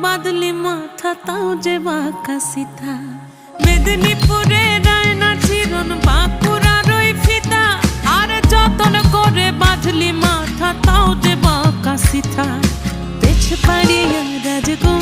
বাদলি মাথা তাও যে বাঁকা সিথা মেদিনীপুরে রায়না চিরন বাঁকুড়ার ওই ফিতা আর যতন করে বাঁধলি মাথা তাও যে বাঁকা সিথা পেছ পাড়িয়া রাজগো